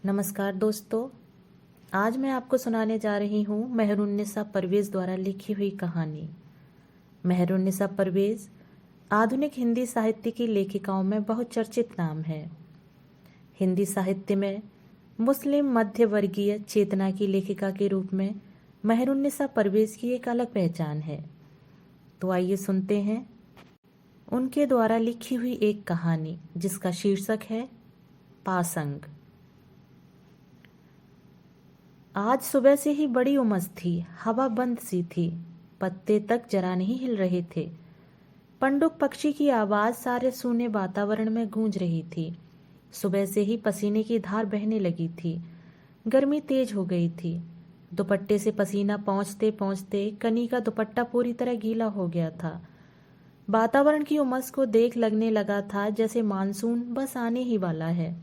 नमस्कार दोस्तों। आज मैं आपको सुनाने जा रही हूँ मेहरुन्निसा परवेज़ द्वारा लिखी हुई कहानी। मेहरुन्निसा परवेज़ आधुनिक हिंदी साहित्य की लेखिकाओं में बहुत चर्चित नाम है। हिंदी साहित्य में मुस्लिम मध्य वर्गीय चेतना की लेखिका के रूप में मेहरुन्निसा परवेज़ की एक अलग पहचान है। तो आइए सुनते हैं उनके द्वारा लिखी हुई एक कहानी जिसका शीर्षक है पासंग। आज सुबह से ही बड़ी उमस थी। हवा बंद सी थी, पत्ते तक जरा नहीं हिल रहे थे। पंडुक पक्षी की आवाज सारे सूने वातावरण में गूंज रही थी। सुबह से ही पसीने की धार बहने लगी थी। गर्मी तेज हो गई थी। दुपट्टे से पसीना पहुंचते पहुंचते कनी का दुपट्टा पूरी तरह गीला हो गया था। वातावरण की उमस को देख लगने लगा था जैसे मानसून बस आने ही वाला है।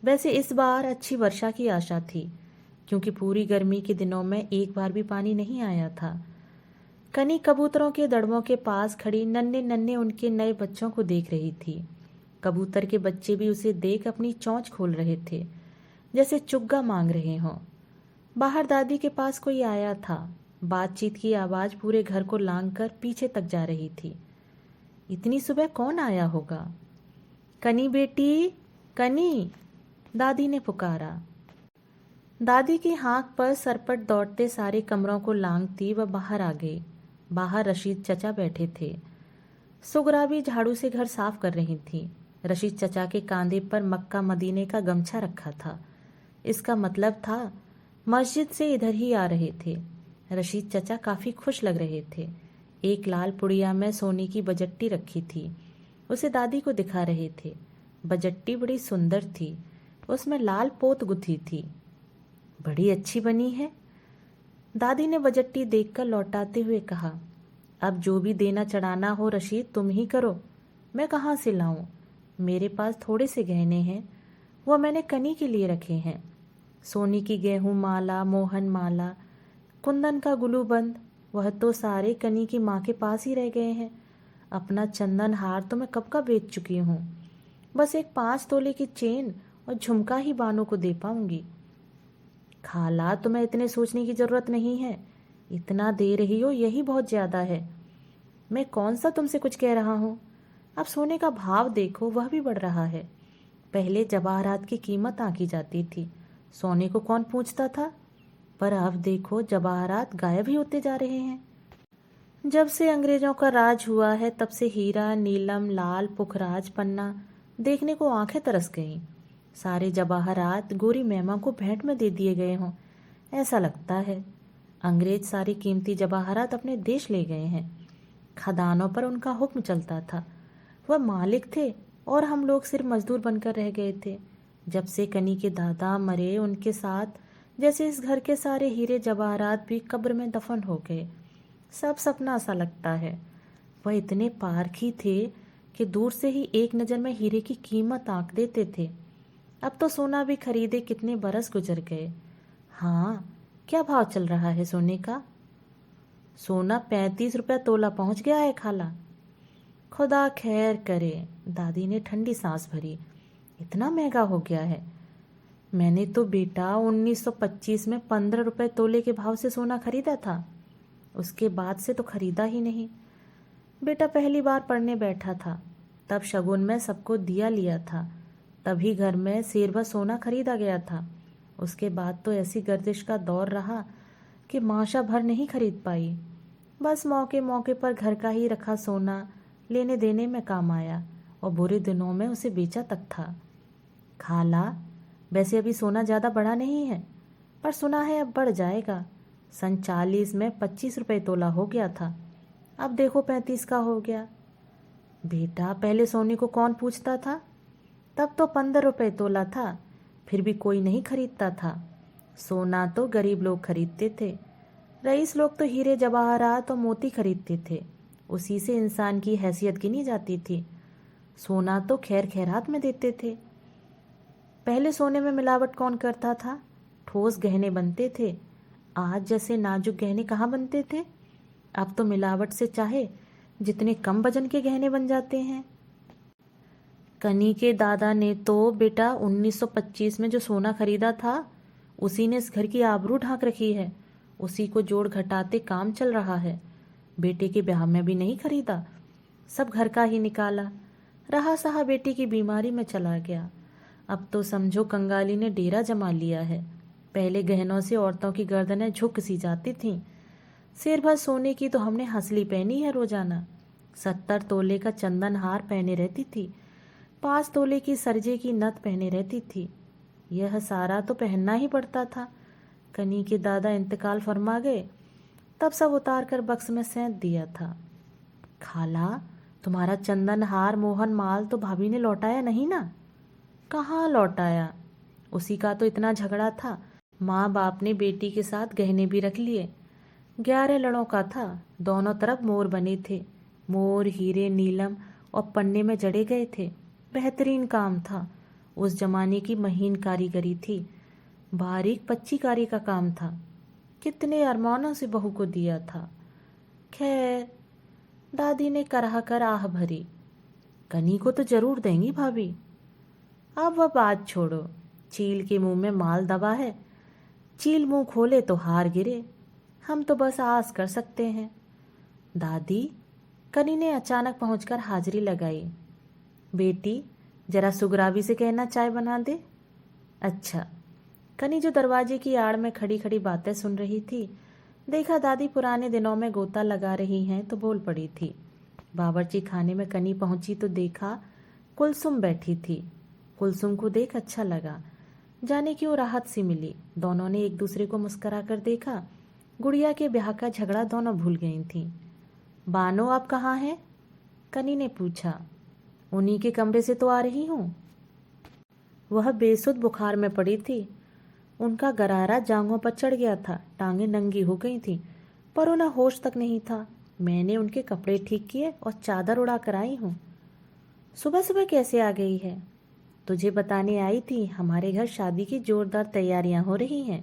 वैसे इस बार अच्छी वर्षा की आशा थी, क्योंकि पूरी गर्मी के दिनों में एक बार भी पानी नहीं आया था। कनी कबूतरों के दड़बों के पास खड़ी नन्हे नन्हे उनके नए बच्चों को देख रही थी। कबूतर के बच्चे भी उसे देख अपनी चोंच खोल रहे थे, जैसे चुग्गा मांग रहे हों। बाहर दादी के पास कोई आया था। बातचीत की आवाज पूरे घर को लांघकर पीछे तक जा रही थी। इतनी सुबह कौन आया होगा? कनी बेटी, कनी, दादी ने पुकारा। दादी की हाँक पर सरपट दौड़ते सारे कमरों को लांघती वह बाहर आ गई। बाहर रशीद चचा बैठे थे। सुगरा भी झाड़ू से घर साफ कर रही थी। रशीद चचा के कांधे पर मक्का मदीने का गमछा रखा था। इसका मतलब था मस्जिद से इधर ही आ रहे थे। रशीद चचा काफी खुश लग रहे थे। एक लाल पुड़िया में सोने की बजट्टी रखी थी, उसे दादी को दिखा रहे थे। बजट्टी बड़ी सुंदर थी, उसमें लाल पोत गुथी थी। बड़ी अच्छी बनी है, दादी ने बजट्टी देखकर लौटाते हुए कहा। अब जो भी देना चढ़ाना हो रशीद तुम ही करो, मैं कहाँ से लाऊं? मेरे पास थोड़े से गहने हैं, वह मैंने कनी के लिए रखे हैं। सोने की गेहूं माला, मोहन माला, कुंदन का गुलूबंद, वह तो सारे कनी की माँ के पास ही रह गए हैं। अपना चंदन हार तो मैं कब का बेच चुकी हूँ। बस एक 5 तोले की चेन और झुमका ही बानों को दे पाऊंगी। खाला, तुम्हें इतने सोचने की जरूरत नहीं है। इतना दे रही हो यही बहुत ज्यादा है। मैं कौन सा तुमसे कुछ कह रहा हूँ। अब सोने का भाव देखो, वह भी बढ़ रहा है। पहले जवाहरात की कीमत आंकी जाती थी, सोने को कौन पूछता था। पर अब देखो जवाहरात गायब ही होते जा रहे हैं। जब से अंग्रेजों का राज हुआ है तब से हीरा, नीलम, लाल, पुखराज, पन्ना देखने को आंखें तरस गईं। सारे जवाहरात गोरी मेमा को भेंट में दे दिए गए हों, ऐसा लगता है। अंग्रेज सारी कीमती जवाहरात अपने देश ले गए हैं। खदानों पर उनका हुक्म चलता था, वह मालिक थे और हम लोग सिर्फ मजदूर बनकर रह गए थे। जब से कनी के दादा मरे, उनके साथ जैसे इस घर के सारे हीरे जवाहरात भी कब्र में दफन हो गए। सब सपना सा लगता है। वह इतने पारखी थे कि दूर से ही एक नज़र में हीरे की कीमत आंक देते थे। अब तो सोना भी खरीदे कितने बरस गुजर गए। हाँ, क्या भाव चल रहा है सोने का? सोना 35 रुपया तोला पहुंच गया है खाला। खुदा खैर करे, दादी ने ठंडी सांस भरी। इतना महंगा हो गया है? मैंने तो बेटा 1925 में 15 रुपए तोले के भाव से सोना खरीदा था। उसके बाद से तो खरीदा ही नहीं। बेटा पहली बार पढ़ने बैठा था, तब शगुन में सबको दिया लिया था, तभी घर में सेरवा सोना खरीदा गया था। उसके बाद तो ऐसी गर्दिश का दौर रहा कि माशा भर नहीं खरीद पाई। बस मौके मौके पर घर का ही रखा सोना लेने देने में काम आया और बुरे दिनों में उसे बेचा तक था। खाला, वैसे अभी सोना ज़्यादा बढ़ा नहीं है, पर सुना है अब बढ़ जाएगा। सन 40 में 25 रुपये तोला हो गया था, अब देखो 35 का हो गया। बेटा पहले सोने को कौन पूछता था? तब तो 15 रुपये तोला था, फिर भी कोई नहीं खरीदता था। सोना तो गरीब लोग खरीदते थे, रईस लोग तो हीरे जवाहरात और मोती खरीदते थे, उसी से इंसान की हैसियत गिनी जाती थी। सोना तो खैर खैरात में देते थे। पहले सोने में मिलावट कौन करता था? ठोस गहने बनते थे। आज जैसे नाजुक गहने कहाँ बनते थे। अब तो मिलावट से चाहे जितने कम वजन के गहने बन जाते हैं। कनी के दादा ने तो बेटा 1925 में जो सोना खरीदा था उसी ने इस घर की आबरू ढांक रखी है। उसी को जोड़ घटाते काम चल रहा है। बेटे के ब्याह में भी नहीं खरीदा, सब घर का ही निकाला। रहा सहा बेटी की बीमारी में चला गया। अब तो समझो कंगाली ने डेरा जमा लिया है। पहले गहनों से औरतों की गर्दनें झुक सी जाती थीं। सिर भर सोने की तो हमने हंसली पहनी है रोजाना। 70 तोले का चंदन हार पहने रहती थी। 5 तोले की सरजे की नथ पहने रहती थी। यह सारा तो पहनना ही पड़ता था। कनी के दादा इंतकाल फरमा गए, तब सब उतार कर बक्स में सैंत दिया था। खाला, तुम्हारा चंदन हार मोहन माल तो भाभी ने लौटाया नहीं ना? कहाँ लौटाया, उसी का तो इतना झगड़ा था। माँ बाप ने बेटी के साथ गहने भी रख लिए। 11 लड़ों का था, दोनों तरफ मोर बने थे। मोर हीरे नीलम और पन्ने में जड़े गए थे। बेहतरीन काम था। उस जमाने की महीन कारीगरी थी। बारीक पच्चीकारी का काम था। कितने अरमानों से बहू को दिया था। खैर, दादी ने कराह कर आह भरी, कनी को तो जरूर देंगी भाभी। अब वह बात छोड़ो, चील के मुंह में माल दबा है। चील मुंह खोले तो हार गिरे। हम तो बस आस कर सकते हैं। दादी, कनी ने अचानक पहुंचकर हाजिरी लगाई। बेटी, जरा सुगरावी से कहना चाय बना दे। अच्छा। कनी जो दरवाजे की आड़ में खड़ी खड़ी बातें सुन रही थी, देखा दादी पुराने दिनों में गोता लगा रही हैं तो बोल पड़ी थी। बावर्ची खाने में कनी पहुंची तो देखा कुलसुम बैठी थी। कुलसुम को देख अच्छा लगा, जाने क्यों राहत सी मिली। दोनों ने एक दूसरे को मुस्कुरा कर देखा। गुड़िया के ब्याह का झगड़ा दोनों भूल गई थीं। बानो, आप कहाँ हैं? कनी ने पूछा। उन्हीं के कमरे से तो आ रही हूँ। वह बेसुध बुखार में पड़ी थी। उनका गरारा जांघों पर चढ़ गया था, टांगें नंगी हो गई थीं, पर उन्हें होश तक नहीं था। मैंने उनके कपड़े ठीक किए और चादर उड़ा कर आई हूँ। सुबह सुबह कैसे आ गई है? तुझे बताने आई थी, हमारे घर शादी की जोरदार तैयारियां हो रही हैं।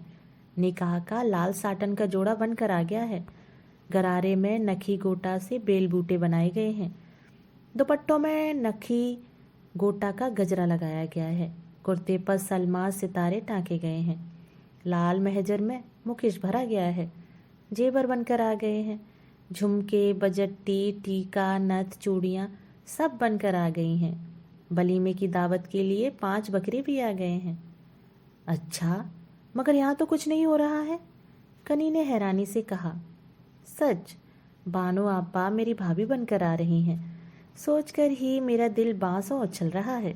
निकाह का लाल साटन का जोड़ा बनकर आ गया है। गरारे में नखी गोटा से बेल बूटे बनाए गए हैं। दुपट्टों में नखी गोटा का गजरा लगाया गया है। कुर्ते पर सलमाज सितारे टाँके गए हैं। लाल महजर में मुकेश भरा गया है। जेवर बनकर आ गए हैं। झुमके, बजट्टी, टीका, नथ, चूड़ियाँ सब बनकर आ गई हैं। वलीमे की दावत के लिए 5 बकरे भी आ गए हैं। अच्छा, मगर यहाँ तो कुछ नहीं हो रहा है, कनी ने हैरानी से कहा। सच, बानो आपा मेरी भाभी बनकर आ रही हैं। सोचकर ही मेरा दिल बांसों उछल रहा है।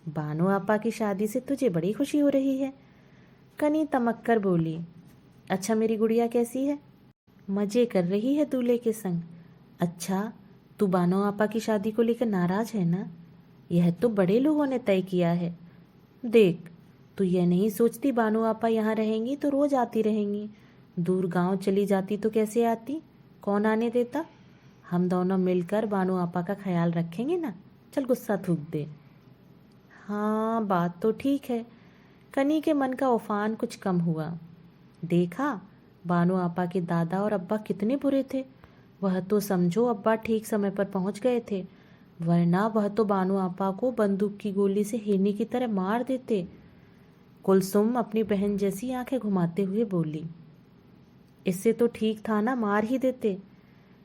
बानो आपा की शादी से तुझे बड़ी खुशी हो रही है, कनी तमक कर बोली। अच्छा, मेरी गुड़िया कैसी है? मजे कर रही है दूल्हे के संग। अच्छा, तू बानो आपा की शादी को लेकर नाराज है ना? यह तो बड़े लोगों ने तय किया है। देख, तू यह नहीं सोचती बानो आपा यहाँ रहेंगी तो रोज आती रहेंगी। दूर गांव चली जाती तो कैसे आती? कौन आने देता? हम दोनों मिलकर बानो आपा का ख्याल रखेंगे ना। चल गुस्सा थूक दे। हाँ, बात तो ठीक है। कनी के मन का उफान कुछ कम हुआ। देखा, बानो आपा के दादा और अब्बा कितने बुरे थे। वह तो समझो अब्बा ठीक समय पर पहुंच गए थे, वरना वह तो बानो आपा को बंदूक की गोली से हिरनी की तरह मार देते। कुलसुम अपनी बहन जैसी आंखें घुमाते हुए बोली। इससे तो ठीक था ना, मार ही देते।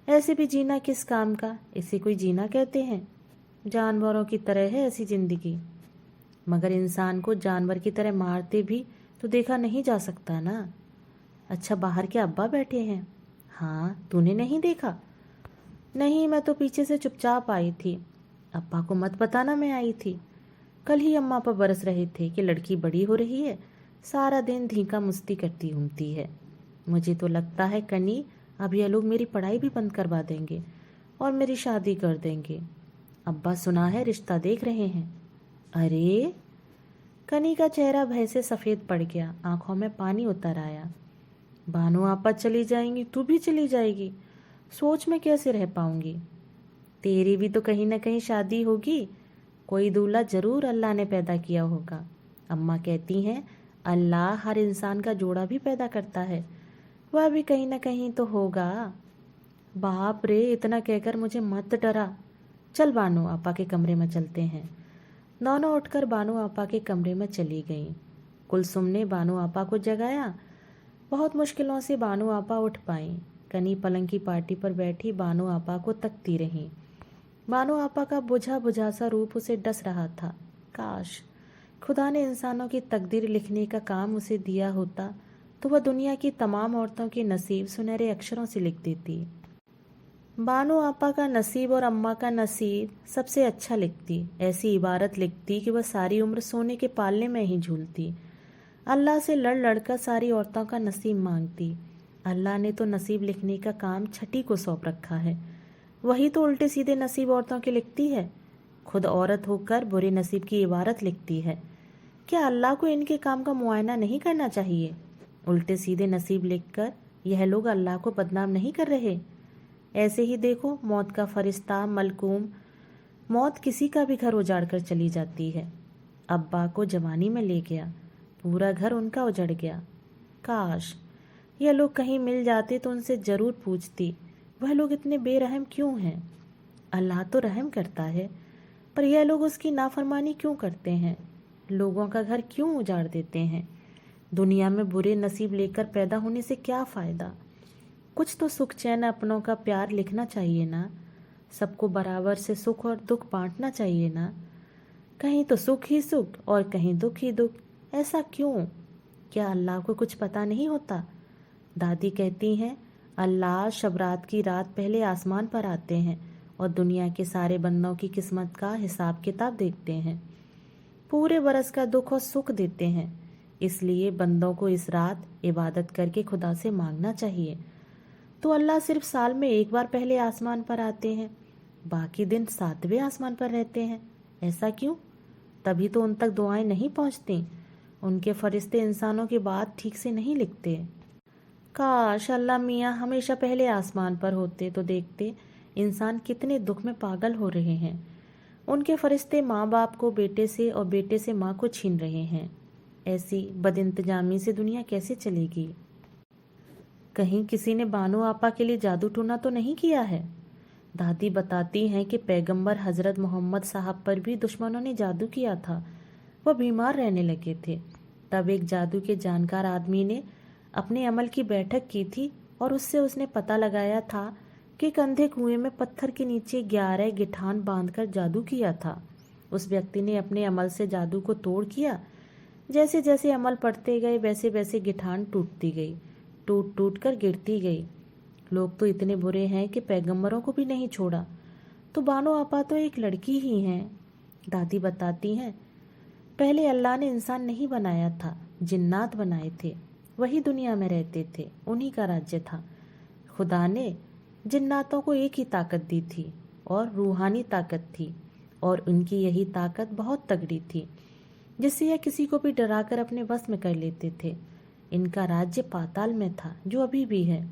ऐसे भी जीना किस काम का, इसे कोई जीना कहते हैं? जानवरों की तरह है ऐसी जिंदगी। मगर इंसान को जानवर की तरह मारते भी तो देखा नहीं जा सकता ना। अच्छा, बाहर के अब्बा बैठे हैं? हाँ, तूने नहीं देखा? नहीं, मैं तो पीछे से चुपचाप आई थी। अब्बा को मत बताना मैं आई थी। कल ही अम्मा पर बरस रहे थे कि लड़की बड़ी हो रही है, सारा दिन धीका मुस्ती करती घूमती है। मुझे तो लगता है कनी, अब यह लोग मेरी पढ़ाई भी बंद करवा देंगे और मेरी शादी कर देंगे। अब्बा सुना है रिश्ता देख रहे हैं। अरे, कनी का चेहरा भय से सफ़ेद पड़ गया, आंखों में पानी उतर आया। बानो आपा चली जाएंगी, तू भी चली जाएगी। सोच में कैसे रह पाऊंगी? तेरी भी तो कहीं ना कहीं शादी होगी। कोई दूल्हा जरूर अल्लाह ने पैदा किया होगा। अम्मा कहती हैं अल्लाह हर इंसान का जोड़ा भी पैदा करता है, वह भी कहीं ना कहीं तो होगा। बाप रे, इतना कहकर मुझे मत डरा। चल बानो आपा के कमरे में चलते हैं। दोनों उठकर बानो आपा के कमरे में चली गईं। कुलसुम ने बानो आपा को जगाया। बहुत मुश्किलों से बानो आपा उठ पाईं। कनी पलंग की पार्टी पर बैठी बानो आपा को तकती रहीं। बानो आपा का बुझा बुझा सा रूप उसे डस रहा था। काश खुदा ने इंसानों की तकदीर लिखने का काम उसे दिया होता तो वह दुनिया की तमाम औरतों के नसीब सुनहरे अक्षरों से लिख देती। बानो आपा का नसीब और अम्मा का नसीब सबसे अच्छा लिखती। ऐसी इबारत लिखती कि वह सारी उम्र सोने के पालने में ही झूलती। अल्लाह से लड़ लड़कर सारी औरतों का नसीब मांगती। अल्लाह ने तो नसीब लिखने का काम छठी को सौंप रखा है। वही तो उल्टे सीधे नसीब औरतों के लिखती है। खुद औरत होकर बुरे नसीब की इबारत लिखती है। क्या अल्लाह को इनके काम का मुआयना नहीं करना चाहिए? उल्टे सीधे नसीब लिखकर यह लोग अल्लाह को बदनाम नहीं कर रहे? ऐसे ही देखो, मौत का फरिश्ता मलकूम मौत किसी का भी घर उजाड़ कर चली जाती है। अब्बा को जवानी में ले गया, पूरा घर उनका उजड़ गया। काश यह लोग कहीं मिल जाते तो उनसे जरूर पूछती, वह लोग इतने बेरहम क्यों हैं? अल्लाह तो रहम करता है, पर यह लोग उसकी नाफरमानी क्यों करते हैं? लोगों का घर क्यों उजाड़ देते हैं? दुनिया में बुरे नसीब लेकर पैदा होने से क्या फ़ायदा? कुछ तो सुख चैन अपनों का प्यार लिखना चाहिए ना। सबको बराबर से सुख और दुख बांटना चाहिए ना। कहीं तो सुख ही सुख और कहीं दुख ही दुख। ऐसा क्यों? क्या अल्लाह को कुछ पता नहीं होता? दादी कहती हैं, अल्लाह शब रात की रात पहले आसमान पर आते हैं और दुनिया के सारे बंदों की किस्मत का हिसाब किताब देखते हैं। पूरे बरस का दुख और सुख देते हैं। इसलिए बंदों को इस रात इबादत करके खुदा से मांगना चाहिए। तो अल्लाह सिर्फ साल में एक बार पहले आसमान पर आते हैं, बाकी दिन 7वें आसमान पर रहते हैं। ऐसा क्यों? तभी तो उन तक दुआएं नहीं पहुंचती। उनके फरिश्ते इंसानों की बात ठीक से नहीं लिखते। काश अल्लाह मियाँ हमेशा पहले आसमान पर होते तो देखते इंसान कितने दुख में पागल हो रहे हैं। उनके फरिश्ते माँ बाप को बेटे से और बेटे से माँ को छीन रहे हैं। ऐसी बदइंतजामी से दुनिया कैसे चलेगी? कहीं किसी ने बानो आपा के लिए जादू टूना तो नहीं किया है? दादी बताती हैं कि पैगंबर हजरत मोहम्मद साहब पर भी दुश्मनों ने जादू किया था। वह बीमार रहने लगे थे। तब एक जादू के जानकार आदमी ने अपने अमल की बैठक की थी और उसने पता लगाया था कि कंधे कुएं में पत्थर के नीचे 11 गिठान बांधकर जादू किया था। उस व्यक्ति ने अपने अमल से जादू को तोड़ किया। जैसे जैसे अमल पढ़ते गए वैसे वैसे गिठान टूटती गई, टूट टूट कर गिरती गई। लोग तो इतने बुरे हैं कि पैगंबरों को भी नहीं छोड़ा। तो बानो आपा तो एक लड़की ही हैं। दादी बताती हैं, पहले अल्लाह ने इंसान नहीं बनाया था, जिन्नात बनाए थे। वही दुनिया में रहते थे, उन्हीं का राज्य था। खुदा ने जिन्नातों को एक ही ताकत दी थी और रूहानी ताकत थी, और उनकी यही ताकत बहुत तगड़ी थी जिससे यह किसी को भी डराकर अपने बस में कर लेते थे। इनका राज्य पाताल में था, जो अभी भी है।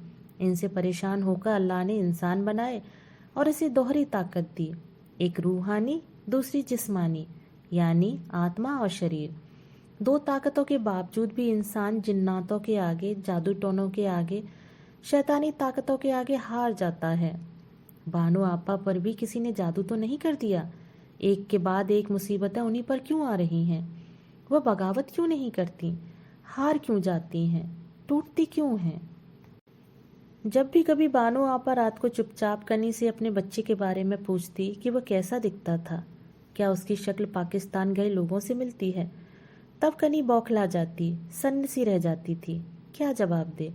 इनसे परेशान होकर अल्लाह ने इंसान बनाए और इसे दोहरी ताकत दी, एक रूहानी दूसरी जिस्मानी, यानी आत्मा और शरीर। 2 ताकतों के बावजूद भी इंसान जिन्नातों के आगे, जादू टोनों के आगे, शैतानी ताकतों के आगे हार जाता है। बानो आपा पर भी किसी ने जादू तो नहीं कर दिया? एक के बाद एक मुसीबतें उन्हीं पर क्यों आ रही हैं? वह बगावत क्यों नहीं करती? हार क्यों जाती हैं? टूटती क्यों हैं? जब भी कभी बानो आपा रात को चुपचाप कनी से अपने बच्चे के बारे में पूछती कि वह कैसा दिखता था, क्या उसकी शक्ल पाकिस्तान गए लोगों से मिलती है, तब कनी बौखला जाती, सन्न सी रह जाती थी। क्या जवाब दे?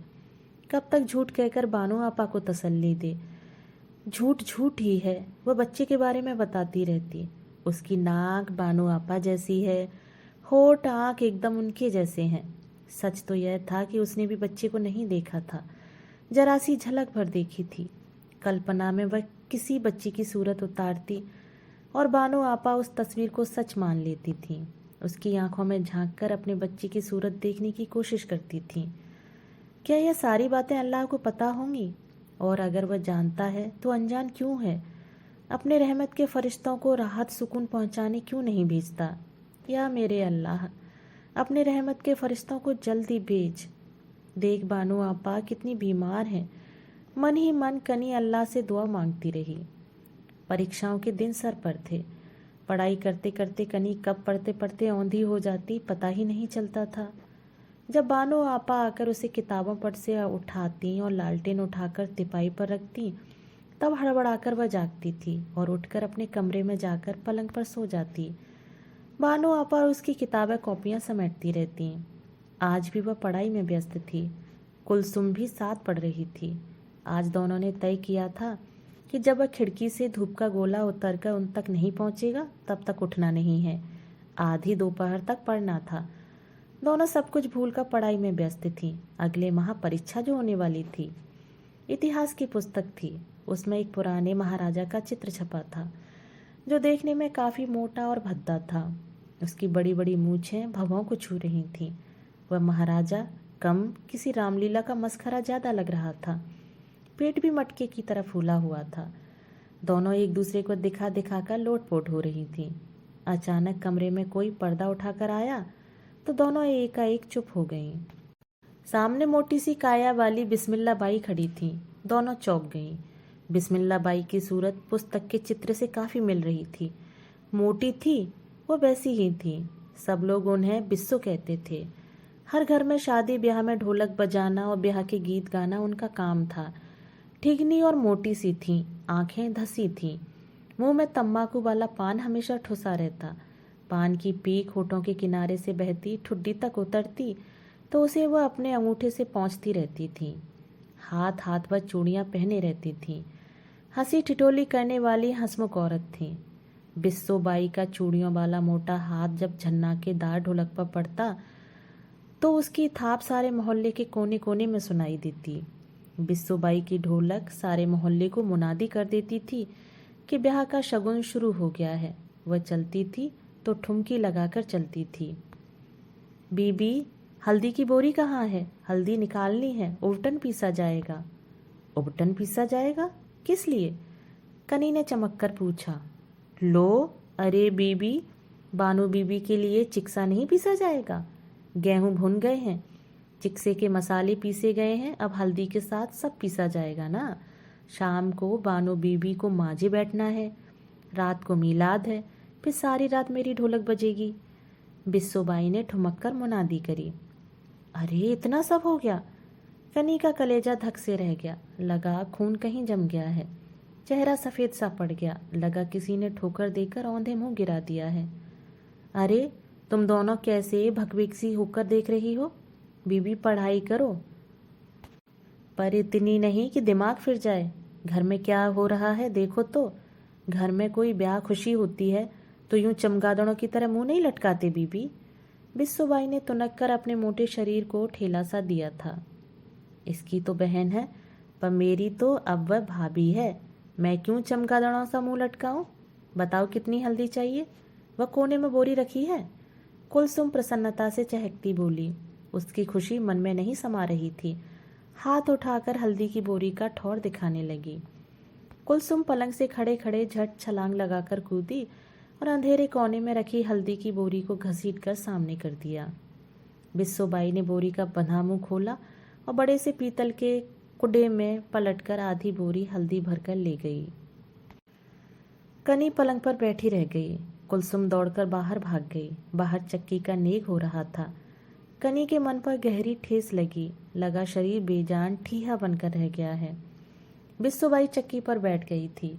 कब तक झूठ कहकर बानो आपा को तसल्ली दे? झूठ झूठ ही है। वह बच्चे के बारे में बताती रहती। उसकी नाक बानो आपा जैसी है, होठ आँख एकदम उनके जैसे हैं। सच तो यह था कि उसने भी बच्चे को नहीं देखा था, जरा सी झलक भर देखी थी। कल्पना में वह किसी बच्ची की सूरत उतारती और बानो आपा उस तस्वीर को सच मान लेती थी। उसकी आंखों में झांककर अपने बच्चे की सूरत देखने की कोशिश करती थी। क्या यह सारी बातें अल्लाह को पता होंगी? और अगर वह जानता है तो अनजान क्यों है? अपने रहमत के फरिश्तों को राहत सुकून पहुंचाने क्यों नहीं भेजता? या मेरे अल्लाह, अपने रहमत के फरिश्तों को जल्दी भेज। देख बानो आपा कितनी बीमार है। मन ही मन कनी अल्लाह से दुआ मांगती रही। परीक्षाओं के दिन सर पर थे। पढ़ाई करते करते कनी कब पढ़ते पढ़ते औंधी हो जाती पता ही नहीं चलता था। जब बानो आपा आकर उसे किताबों पर से उठाती और लालटेन उठाकर तिपाई पर रखती, तब हड़बड़ाकर वह जागती थी और उठकर अपने कमरे में जाकर पलंग पर सो जाती। बानो आपा उसकी किताबें कॉपियां समेटती रहती। आज भी वह पढ़ाई में व्यस्त थी। कुलसुम भी साथ पढ़ रही थी। आज दोनों ने तय किया था कि जब वह खिड़की से धूप का गोला उतरकर उन तक नहीं पहुंचेगा तब तक उठना नहीं है। आधी दोपहर तक पढ़ना था। दोनों सब कुछ भूलकर पढ़ाई में व्यस्त थी। अगले माह परीक्षा जो होने वाली थी। इतिहास की पुस्तक थी। उसमें एक पुराने महाराजा का चित्र छपा था जो देखने में काफी मोटा और भद्दा था। उसकी बड़ी बड़ी मूछें भवों को छू रही थीं। वह महाराजा कम किसी रामलीला का मस्खरा ज्यादा लग रहा था। पेट भी मटके की तरह फूला हुआ था। दोनों एक दूसरे को दिखा दिखाकर लोटपोट हो रही थीं। अचानक कमरे में कोई पर्दा उठाकर आया तो दोनों एकाएक चुप हो गईं। सामने मोटी सी काया वाली बिस्मिल्ला बाई खड़ी थी। दोनों चौंक गईं। बिस्मिल्ला बाई की सूरत पुस्तक के चित्र से काफी मिल रही थी। मोटी थी, वो वैसी ही थी। सब लोग उन्हें बिस्सो कहते थे। हर घर में शादी ब्याह में ढोलक बजाना और ब्याह के गीत गाना उनका काम था। ठिगनी और मोटी सी थी, आंखें धसी थीं। मुंह में तंबाकू वाला पान हमेशा ठुसा रहता। पान की पीक होठों के किनारे से बहती ठुड्डी तक उतरती तो उसे वह अपने अंगूठे से पोंछती रहती थी। हाथ हाथ पर चूड़ियां पहने रहती थीं। हंसी ठिठोली करने वाली हंसमुख औरत थी। बिस्सो बाई का चूड़ियों वाला मोटा हाथ जब झन्ना के दार ढोलक पर पड़ता तो उसकी थाप सारे मोहल्ले के कोने कोने में सुनाई देती। बिस्सो बाई की ढोलक सारे मोहल्ले को मुनादी कर देती थी कि ब्याह का शगुन शुरू हो गया है। वह चलती थी तो ठुमकी लगाकर चलती थी। बीबी, हल्दी की बोरी कहाँ है? हल्दी निकालनी है, उबटन पीसा जाएगा। उबटन पीसा जाएगा? किस लिए? कनी ने चमककर पूछा। लो, अरे बीबी, बानो बीबी के लिए चिक्सा नहीं पीसा जाएगा? गेहूं भुन गए हैं, चिक्से के मसाले पीसे गए हैं, अब हल्दी के साथ सब पीसा जाएगा ना। शाम को बानो बीबी को मांझे बैठना है, रात को मीलाद है, फिर सारी रात मेरी ढोलक बजेगी। बिस्सो बाई ने ठुमक कर मुनादी करी। अरे इतना सब हो गया? कनी का कलेजा धक से रह गया। लगा खून कहीं जम गया है। चेहरा सफेद सा पड़ गया। लगा किसी ने ठोकर देकर औंधे मुंह गिरा दिया है। अरे तुम दोनों कैसे भकभक सी होकर देख रही हो? बीबी, पढ़ाई करो, पर इतनी नहीं कि दिमाग फिर जाए। घर में क्या हो रहा है देखो तो। घर में कोई ब्याह खुशी होती है तो यूं चमगादड़ों की तरह मुंह नहीं लटकाते बीबी। बिस्सो बाई ने तुनक कर अपने मोटे शरीर को ठेला सा दिया था। इसकी तो बहन है, पर मेरी तो अब वह भाभी है। मैं क्यों चमगादड़ों सा मुंह लटकाऊं? बताओ कितनी हल्दी चाहिए? वह कोने में बोरी रखी है। कुलसुम प्रसन्नता से चहकती बोली। उसकी खुशी मन में नहीं समा रही थी। हाथ उठाकर हल्दी की बोरी का ठौर दिखाने लगी। कुलसुम पलंग से खड़े खड़े झट छलांग लगाकर कूदी और अंधेरे कोने में रखी हल्दी की बोरी को घसीट कर सामने कर दिया। बिस्सो बाई ने बोरी का बंधा मुंह खोला और बड़े से पीतल के कुडे में पलटकर आधी बोरी हल्दी भरकर ले गई। कनी पलंग पर बैठी रह गई। कुलसुम दौड़कर बाहर भाग गई। बाहर चक्की का नेग हो रहा था। कनी के मन पर गहरी ठेस लगी। लगा शरीर बेजान ठीहा बनकर रह गया है। बिस्सो बाई चक्की पर बैठ गई थी।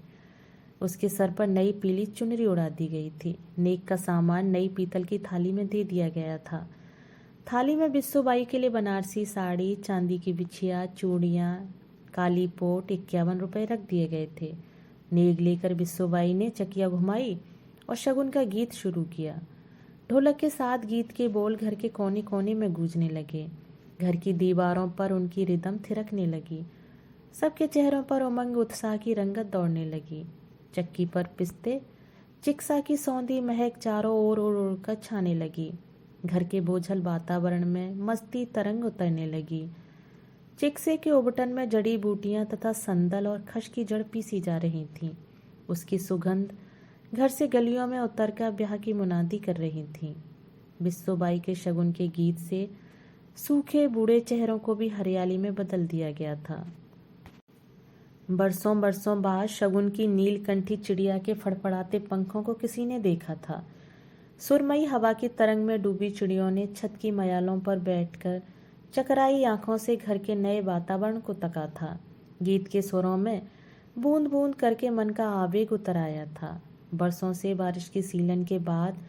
उसके सर पर नई पीली चुनरी उड़ा दी गई थी। नेक का सामान नई पीतल की थाली में दे दिया गया था। थाली में बिस्सो बाई के लिए बनारसी साड़ी, चांदी की बिछिया, चूड़ियाँ, काली पोट 51 रुपये रख दिए गए थे। नेग लेकर बिस्सो बाई ने चकिया घुमाई और शगुन का गीत शुरू किया। ढोलक के साथ गीत के बोल घर के कोने कोने में गूंजने लगे। घर की दीवारों पर उनकी रिदम थिरकने लगी। सबके चेहरों पर उमंग उत्साह की रंगत दौड़ने लगी। चक्की पर पिस्ते चिक्सा की सौंधी महक चारों ओर उड़ उड़कर छाने लगी। घर के बोझल वातावरण में मस्ती तरंग उतरने लगी। चिक्से के उबटन में जड़ी बूटियां तथा संदल और खश की जड़ पीसी जा रही थीं। उसकी सुगंध घर से गलियों में उतरकर ब्याह की मुनादी कर रही थी। बिस्सो बाई के शगुन के गीत से सूखे बूढ़े चेहरों को भी हरियाली में बदल दिया गया था। बरसों बरसों बाद शगुन की नीलकंठी चिड़िया के फड़फड़ाते पंखों को किसी ने देखा था। सुरमई हवा की तरंग में डूबी चिड़ियों ने छत की मयालों पर बैठकर चकराई आंखों से घर के नए वातावरण को तका था। गीत के सुरों में बूंद बूंद करके मन का आवेग उतर आया था। बरसों से बारिश की सीलन के बाद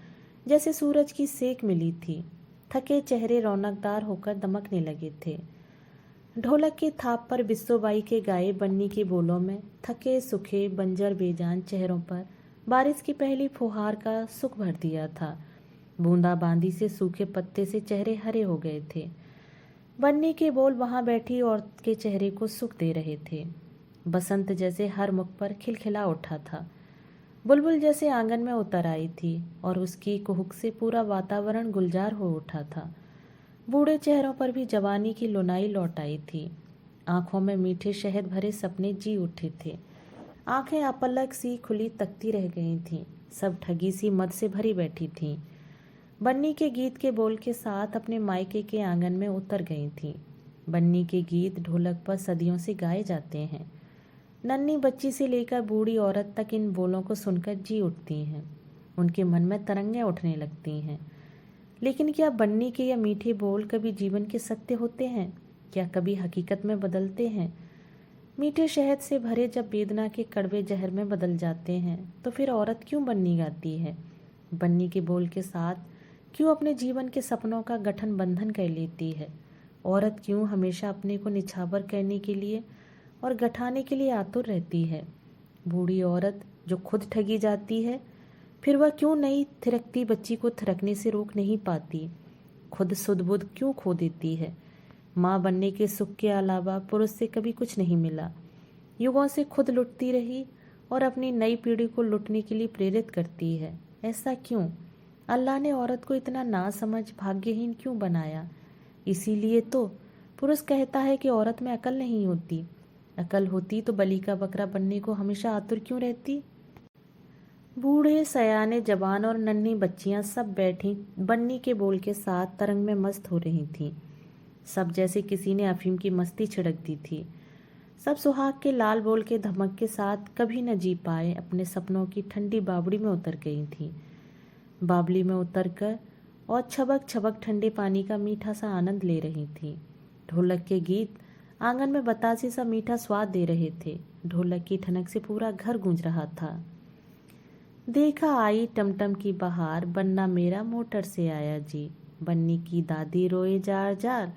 जैसे सूरज की सेक मिली थी। थके चेहरे रौनकदार होकर दमकने लगे थे। ढोलक की थाप पर बिस्सोबाई के गाए बन्नी के बोलों में थके सुखे बंजर बेजान चेहरों पर बारिश की पहली फुहार का सुख भर दिया था। बूंदाबांदी से सूखे पत्ते से चेहरे हरे हो गए थे। बन्नी के बोल वहां बैठी औरत के चेहरे को सुख दे रहे थे। बसंत जैसे हर मुख पर खिलखिला उठा था। बुलबुल जैसे आंगन में उतर आई थी और उसकी कुहुक से पूरा वातावरण गुलजार हो उठा था। बूढ़े चेहरों पर भी जवानी की लुनाई लौट आई थी। आंखों में मीठे शहद भरे सपने जी उठे थे। आंखें अपलक सी खुली तकती रह गई थीं। सब ठगी सी मद से भरी बैठी थीं। बन्नी के गीत के बोल के साथ अपने मायके के आंगन में उतर गई थीं। बन्नी के गीत ढोलक पर सदियों से गाए जाते हैं। नन्ही बच्ची से लेकर बूढ़ी औरत तक इन बोलों को सुनकर जी उठती हैं। उनके मन में तरंगें उठने लगती हैं। लेकिन क्या बन्नी के यह मीठे बोल कभी जीवन के सत्य होते हैं? क्या कभी हकीकत में बदलते हैं? मीठे शहद से भरे जब वेदना के कड़वे जहर में बदल जाते हैं तो फिर औरत क्यों बन्नी गाती है? बन्नी के बोल के साथ क्यों अपने जीवन के सपनों का गठन बंधन कर लेती है? औरत क्यों हमेशा अपने को निछावर करने के लिए और गठाने के लिए आतुर रहती है? बूढ़ी औरत जो खुद ठगी जाती है, फिर वह क्यों नई थिरकती बच्ची को थिरकने से रोक नहीं पाती? खुद सुध बुध क्यों खो देती है? माँ बनने के सुख के अलावा पुरुष से कभी कुछ नहीं मिला। युगों से खुद लुटती रही और अपनी नई पीढ़ी को लुटने के लिए प्रेरित करती है। ऐसा क्यों? अल्लाह ने औरत को इतना नासमझ भाग्यहीन क्यों बनाया? इसीलिए तो पुरुष कहता है कि औरत में अकल नहीं होती। अकल होती तो बलि का बकरा बनने को हमेशा आतुर क्यों रहती? बूढ़े सयाने जवान और नन्ही बच्चियां सब बैठी बन्नी के बोल के साथ तरंग में मस्त हो रही थीं। सब जैसे किसी ने अफीम की मस्ती छिड़क दी थी। सब सुहाग के लाल बोल के धमक के साथ कभी न जी पाए अपने सपनों की ठंडी बावड़ी में उतर गई थीं। बावली में उतरकर और छबक छबक ठंडे पानी का मीठा सा आनंद ले रही थीं। ढोलक के गीत आंगन में बतासे सा मीठा स्वाद दे रहे थे। ढोलक की ठनक से पूरा घर गूंज रहा था। देखा आई टमटम की बहार, बन्ना मेरा मोटर से आया जी। बन्नी की दादी रोए जार जार,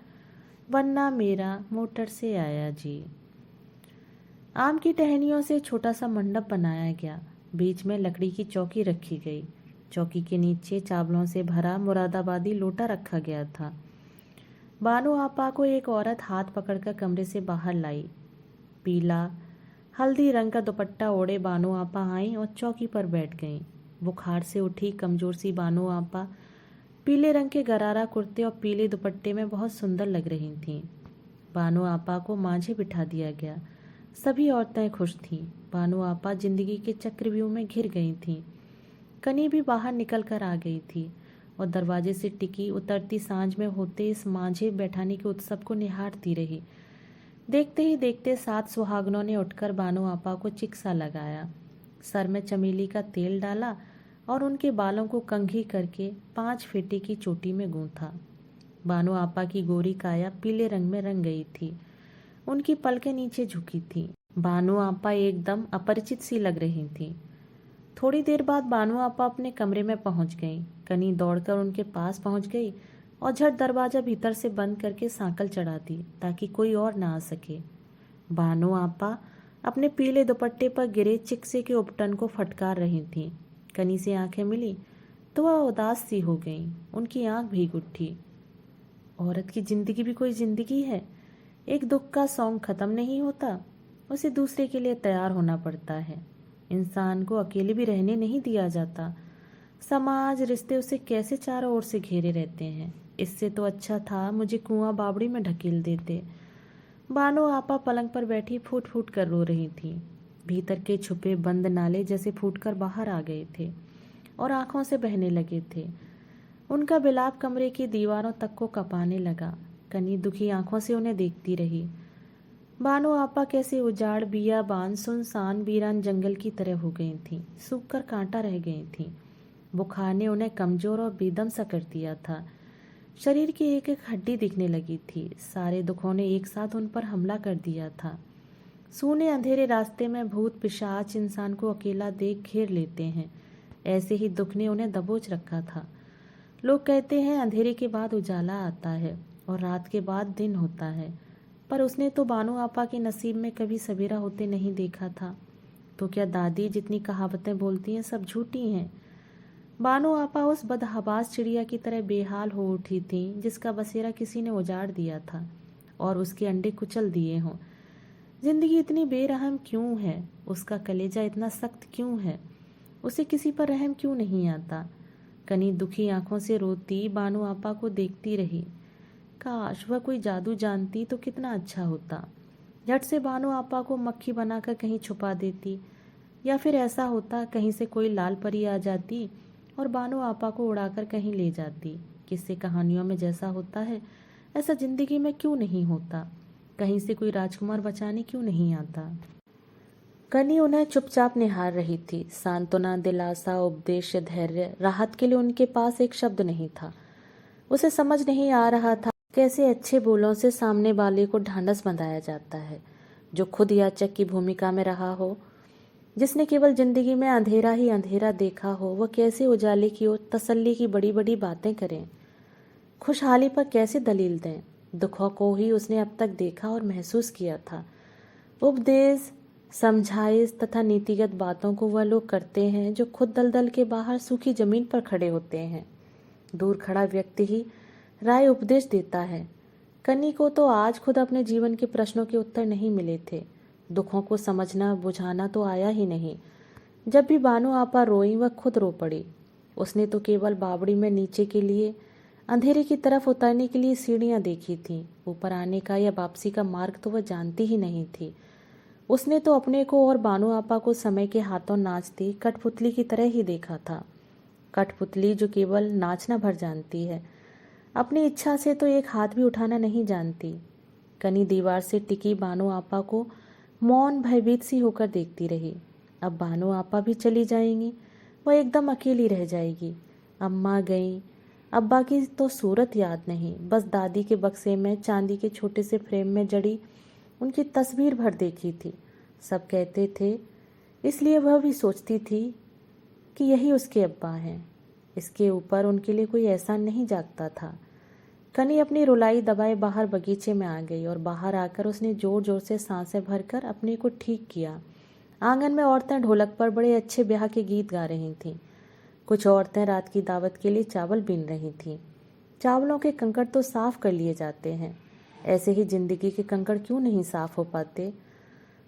बन्ना मेरा मोटर से आया जी। आम की टहनियों से छोटा सा मंडप बनाया गया। बीच में लकड़ी की चौकी रखी गई। चौकी के नीचे चावलों से भरा मुरादाबादी लोटा रखा गया था। बानो आपा को एक औरत हाथ पकड़कर कमरे से बाहर लाई। पीला हल्दी रंग का दुपट्टा ओढ़े बानो आपा आई और चौकी पर बैठ गईं। बुखार से उठी कमजोर सी बानो आपा पीले रंग के गरारा कुर्ते और पीले दुपट्टे में बहुत सुंदर लग रही थीं। बानो आपा को मांझे बिठा दिया गया। सभी औरतें खुश थीं। बानो आपा जिंदगी के चक्रव्यूह में घिर गई थीं। कनी भी बाहर निकल कर आ गई थी और दरवाजे से टिकी उतरती सांझ में होते इस मांझे बैठाने के उत्सव को निहारती रही। देखते ही देखते 7 सुहागनों ने उठकर बानो आपा को चिक्सा लगाया, सर में चमेली का तेल डाला और उनके बालों को कंघी करके 5 फेटे की चोटी में गूंथा। बानो आपा की गोरी काया पीले रंग में रंग गई थी। उनकी पलकें नीचे झुकी थीं। बानो आपा एकदम अपरिचित सी लग रही थी। थोड़ी देर बाद बानो आपा अपने कमरे में पहुंच गईं। कनी दौड़कर उनके पास पहुंच गई और झट दरवाजा भीतर से बंद करके सांकल चढ़ा दी ताकि कोई और ना आ सके। बानो आपा अपने पीले दुपट्टे पर गिरे चिक्से के उपटन को फटकार रही थीं। कनी से आंखें मिली तो वह उदास सी हो गई। उनकी आंख भीग उठी। औरत की जिंदगी भी कोई जिंदगी है। एक दुख का सौंग खत्म नहीं होता, उसे दूसरे के लिए तैयार होना पड़ता है। इंसान को अकेले भी रहने नहीं दिया जाता। समाज रिश्ते उसे कैसे चारों ओर से घेरे रहते हैं। इससे तो अच्छा था मुझे कुआं बावड़ी में ढकेल देते। बानो आपा पलंग पर बैठी फूट फूट कर रो रही थी। भीतर के छुपे बंद नाले जैसे फूटकर बाहर आ गए थे और आंखों से बहने लगे थे। उनका बिलाप कमरे की दीवारों तक को कपाने लगा। कनी दुखी आंखों से उन्हें देखती रही। बानो आपा कैसे उजाड़ बियाबान सुनसान वीरान जंगल की तरह हो गई थीं, सूखकर कांटा रह गई थीं। बुखार ने उन्हें कमजोर और बेदम सा कर दिया था। शरीर की एक एक हड्डी दिखने लगी थी। सारे दुखों ने एक साथ उन पर हमला कर दिया था। सूने अंधेरे रास्ते में भूत पिशाच इंसान को अकेला देख घेर लेते हैं, ऐसे ही दुख ने उन्हें दबोच रखा था। लोग कहते हैं अंधेरे के बाद उजाला आता है और रात के बाद दिन होता है, पर उसने तो बानो आपा के नसीब में कभी सवेरा होते नहीं देखा था। तो क्या दादी जितनी कहावतें बोलती हैं सब झूठी हैं? बानो आपा उस बदहवास चिड़िया की तरह बेहाल हो उठी थी जिसका बसेरा किसी ने उजाड़ दिया था और उसके अंडे कुचल दिए हों। जिंदगी इतनी बेरहम क्यों है? उसका कलेजा इतना सख्त क्यों है? उसे किसी पर रहम क्यों नहीं आता? कनी दुखी आंखों से रोती बानो आपा को देखती रही। काश वह कोई जादू जानती तो कितना अच्छा होता। झट से बानो आपा को मक्खी बनाकर कहीं छुपा देती, या फिर ऐसा होता कहीं से कोई लाल परी आ जाती और बानो आपा को उड़ाकर कहीं ले जाती। किस्से कहानियों में जैसा होता है ऐसा जिंदगी में क्यों नहीं होता? कहीं से कोई राजकुमार बचाने क्यों नहीं आता? कनी उन्हें चुपचाप निहार रही थी। सांत्वना, दिलासा, उपदेश, धैर्य, राहत के लिए उनके पास एक शब्द नहीं था। उसे समझ नहीं आ रहा था कैसे अच्छे बोलों से सामने वाले को ढांढस बंधाया जाता है। जो खुद याचक की भूमिका में रहा हो, जिसने केवल जिंदगी में अंधेरा ही अंधेरा देखा हो, वह कैसे उजाले की ओर तसल्ली की बड़ी बड़ी बातें करें, खुशहाली पर कैसे दलील दें। दुखों को ही उसने अब तक देखा और महसूस किया था। उपदेश, समझाइश तथा नीतिगत बातों को वह लोग करते हैं जो खुद दलदल के बाहर सूखी जमीन पर खड़े होते हैं। दूर खड़ा व्यक्ति ही राय उपदेश देता है। कन्नी को तो आज खुद अपने जीवन के प्रश्नों के उत्तर नहीं मिले थे। दुखों को समझना बुझाना तो आया ही नहीं। जब भी बानो आपा रोई वह खुद रो पड़ी। उसने तो केवल बावड़ी में नीचे के लिए, अंधेरे की तरफ उतरने के लिए सीढ़ियां देखी थीं। ऊपर आने का या वापसी का मार्ग तो वह जानती ही नहीं थी। उसने तो अपने को और बानो आपा को समय के हाथों नाचती कठपुतली की तरह ही देखा था। कठपुतली जो केवल नाचना भर जानती है, अपनी इच्छा से तो एक हाथ भी उठाना नहीं जानती। कनी दीवार से टिकी बानो आपा को मौन भयभीत सी होकर देखती रही। अब बानो आपा भी चली जाएंगी, वह एकदम अकेली रह जाएगी। अम्मा गई, अब्बा की तो सूरत याद नहीं, बस दादी के बक्से में चांदी के छोटे से फ्रेम में जड़ी उनकी तस्वीर भर देखी थी। सब कहते थे, इसलिए वह भी सोचती थी कि यही उसके अब्बा हैं। इसके ऊपर उनके लिए कोई एहसान नहीं जागता था। कनी अपनी रुलाई दबाए बाहर बगीचे में आ गई और बाहर आकर उसने जोर जोर से सांसें भरकर अपने को ठीक किया। आंगन में औरतें ढोलक पर बड़े अच्छे ब्याह के गीत गा रही थीं। कुछ औरतें रात की दावत के लिए चावल बीन रही थीं। चावलों के कंकड़ तो साफ कर लिए जाते हैं, ऐसे ही जिंदगी के कंकड़ क्यों नहीं साफ हो पाते?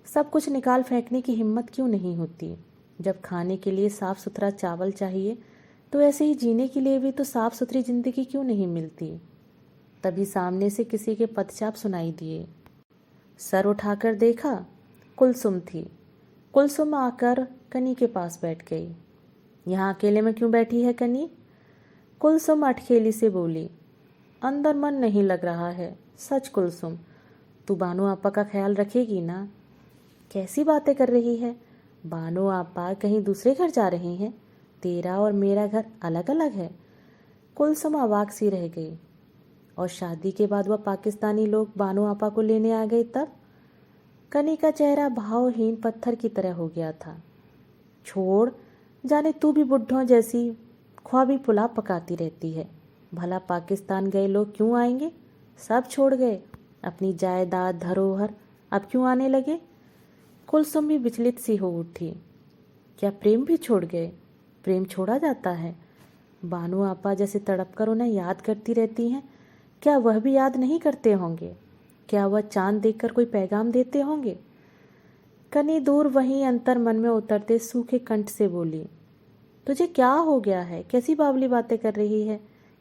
सब कुछ निकाल फेंकने की हिम्मत क्यों नहीं होती? जब खाने के लिए साफ सुथरा चावल चाहिए तो ऐसे ही जीने के लिए भी तो साफ सुथरी जिंदगी क्यों नहीं मिलती? तभी सामने से किसी के पदचाप सुनाई दिए। सर उठाकर देखा, कुलसुम थी। कुलसुम आकर कनी के पास बैठ गई। यहाँ अकेले में क्यों बैठी है कनी? कुलसुम अटखेली से बोली। अंदर मन नहीं लग रहा है। सच कुलसुम, तू बानो आपा का ख्याल रखेगी ना? कैसी बातें कर रही है? बानो आपा कहीं दूसरे घर जा रहे हैं? तेरा और मेरा घर अलग अलग है। कुलसुम अवाक सी रह गई। और शादी के बाद वह पाकिस्तानी लोग बानो आपा को लेने आ गए तब? कनी का चेहरा भावहीन पत्थर की तरह हो गया था। छोड़, जाने तू भी बुढ़ों जैसी ख्वाबी पुलाव पकाती रहती है। भला पाकिस्तान गए लोग क्यों आएंगे? सब छोड़ गए, अपनी जायदाद धरोहर, अब क्यों आने लगे? कुलसुम भी विचलित सी हो उठी। क्या प्रेम भी छोड़ गए? प्रेम छोड़ा जाता है? बानो आपा जैसे तड़पकर उन्हें याद करती रहती हैं, क्या वह भी याद नहीं करते होंगे? क्या वह चांद देखकर कोई पैगाम देते होंगे? कनी दूर वहीं अंतर मन में उतरते सूखे कंठ से बोली, तुझे क्या हो गया है? कैसी बावली बातें कर रही है?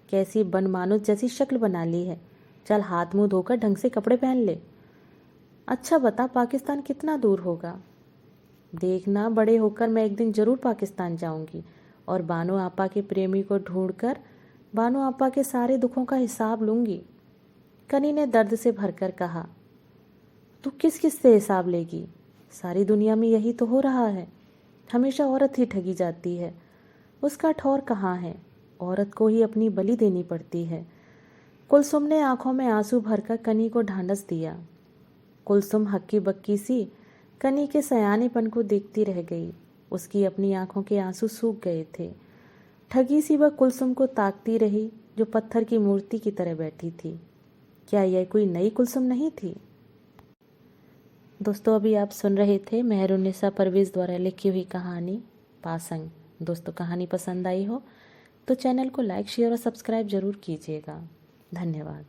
कैसी बनमानुस जैसी शक्ल बना ली है? चल हाथ मुंह धोकर ढंग से कपड़े पहन ले। अच्छा बता, पाकिस्तान कितना दूर होगा? देखना, बड़े होकर मैं एक दिन जरूर पाकिस्तान जाऊंगी और बानो आपा के प्रेमी को ढूंढकर बानो आपा के सारे दुखों का हिसाब लूंगी। कनी ने दर्द से भरकर कहा, तू किस किस से हिसाब लेगी? सारी दुनिया में यही तो हो रहा है, हमेशा औरत ही ठगी जाती है। उसका ठौर कहाँ है? औरत को ही अपनी बलि देनी पड़ती है। कुलसुम ने आंखों में आंसू भरकर कनी को ढांढस दिया। कुलसुम हक्की बक्की सी कनी के सयानेपन को देखती रह गई। उसकी अपनी आंखों के आंसू सूख गए थे। ठगी सी वह कुलसुम को ताकती रही, जो पत्थर की मूर्ति की तरह बैठी थी। क्या यह कोई नई कुलसुम नहीं थी? दोस्तों, अभी आप सुन रहे थे मेहरुन्निसा परवेज़ द्वारा लिखी हुई कहानी पासंग। दोस्तों, कहानी पसंद आई हो तो चैनल को लाइक, शेयर और सब्सक्राइब जरूर कीजिएगा। धन्यवाद।